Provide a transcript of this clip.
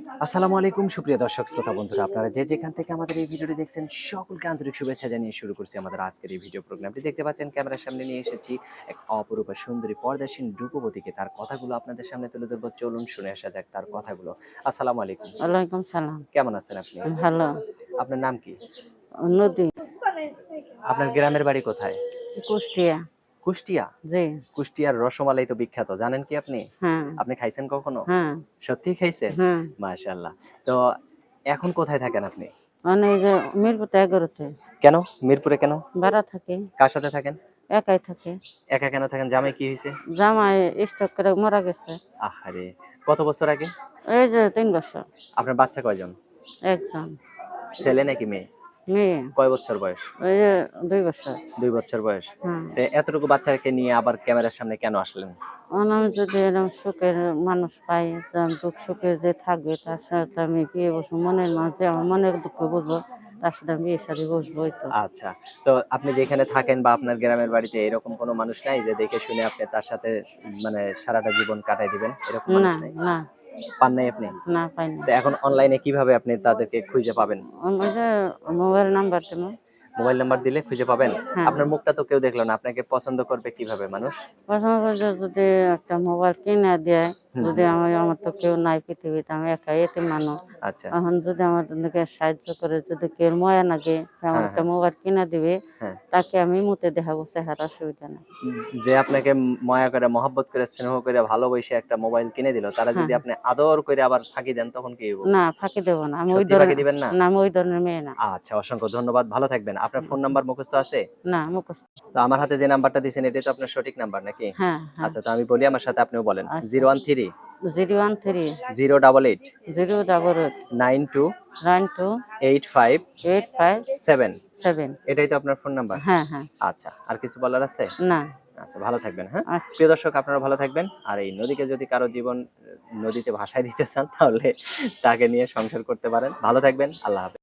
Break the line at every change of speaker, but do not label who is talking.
আসসালামু আলাইকুম সুপ্রিয় দর্শক শ্রোতা বন্ধুরা, আপনারা যে যেখান থেকে আমাদের এই ভিডিওটি দেখছেন সকলকে আন্তরিক শুভেচ্ছা জানিয়ে শুরু করছি আমাদের আজকের এই ভিডিও প্রোগ্রামটি। দেখতে পাচ্ছেন ক্যামেরার সামনে নিয়ে এসেছি এক অপরূপা সুন্দরী পর্দাসীন রূপবতীকে। তার কথাগুলো আপনাদের সামনে তুলে ধরবো, চলুন শুনে আসা যাক তার কথাগুলো। আসসালামু আলাইকুম।
ওয়ালাইকুম সালাম।
কেমন আছেন আপনি?
ভালো।
আপনার নাম কি?
নদী।
আপনার গ্রামের বাড়ি কোথায়?
কুষ্টিয়া।
কুষ্টিয়া?
জি।
কুষ্টিয়ার রসমালাই তো বিখ্যাত, জানেন কি আপনি?
হ্যাঁ।
আপনি খাইছেন কখনো?
হ্যাঁ।
সত্যিই খাইছেন?
হ্যাঁ।
মাশাআল্লাহ। তো এখন কোথায় থাকেন আপনি?
অনেক মিরপুর 11-তে
কেন? মিরপুরে কেন?
ভাড়া থাকে।
কার সাথে থাকেন?
একাই থাকে।
একা কেন থাকেন? জামাই কি হইছে?
জামাই স্ট্রোক করে মারা গেছে।
আহারে! কত বছর আগে?
এই যে 3 বছর।
আপনার বাচ্চা কয়জন?
একজন।
ছেলে নাকি মেয়ে?
মেয়ে।
কয় বছর বয়স?
ওই যে 2 বছর।
২ বছর বয়স।
হ্যাঁ।
তো এতটুকু বাচ্চাকে নিয়ে আবার ক্যামেরার সামনে কেন আসলেন?
আমি যদি এরকম সুখের মানুষ পাই, দুঃখ সুখে যে থাকবে তার সাথে আমি বিয়ে বসবো। মনের মাঝে আমার মনের দুঃখ বুঝবো, তার সাথে আমি বিয়ে শাদী বসবো, এই তো।
আচ্ছা। তো আপনি যেখানে থাকেন বা আপনার গ্রামের বাড়িতে এরকম কোনো মানুষ নাই যে দেখে শুনে আপনি তার সাথে মানে সারাটা জীবন কাটায় দিবেন? এরকম
না,
মানুষ নাই?
না,
পান নাই আপনি?
না পাইনি।
তো এখন অনলাইনে কিভাবে আপনি তাদেরকে খুঁজে পাবেন?
ওই যে মোবাইল নাম্বার দেবো।
মোবাইল নাম্বার দিলে খুঁজে পাবেন?
হ্যাঁ।
আপনার মুখটা তো কেউ দেখলো না। আপনাকে পছন্দ করবে কিভাবে মানুষ?
পছন্দ করে যদি একটা মোবাইল কিনে দেয়,
হুম,
যদি আমার তো কেউ নাই পৃথিবীতে, আমি একা এতিম মানুষ।
আচ্ছা।
এখন যদি আমাদেরকে সাহায্য করে, যদি কেউ মায়া লাগে আমার
হ্যাঁ,
একটা
হ্যাঁ,
মোবাইল কিনে দিবে,
হ্যাঁ।
তাকে আমি মুতে দেখাবো, চেহারা অসুবিধা নেই।
যে আপনাকে মায়া করে, মহব্বত করে, স্নেহ করে, ভালোবেসে একটা মোবাইল কিনে দিল, তারা
হ্যাঁ,
যদি আপনি আদর করে আবার ফাঁকি দেন তখন কি হইব?
না ফাঁকি দেবো না, আমি ওই
সত্যি ফাঁকি
ধরনের,
দিবেন না?
না আমি ওই ধরনের মেয়ে না।
আচ্ছা, অসংখ্য ধন্যবাদ। ভালো থাকবেন। আপনার ফোন নাম্বার মুখস্থ আছে?
না মুখস্থ।
তো আমার হাতে যে নাম্বারটা দিয়েছেন এটাই তো আপনার সঠিক নাম্বার নাকি?
হ্যাঁ, হ্যাঁ।
আচ্ছা, তো আমি বলি আমার সাথে আপনিও বলেন।
আচ্ছা।
013
013
088
088
92
92
85
85
7
7।
এটাই তো আপনার ফোন নাম্বার?
হ্যাঁ, হ্যাঁ।
আচ্ছা, আর কিছু বলার আছে?
না।
আচ্ছা, ভালো থাকবেন, হ্যাঁ?
আচ্ছা।
প্রিয় দর্শক, আপনারা ভালো থাকবেন। আর এই নদীকে যদি কারো জীবন নদীতে ভাসায় দিতে চান তাহলে তাকে নিয়ে সংসার করতে পারেন। ভালো থাকবেন। আল্লাহ হাফেজ।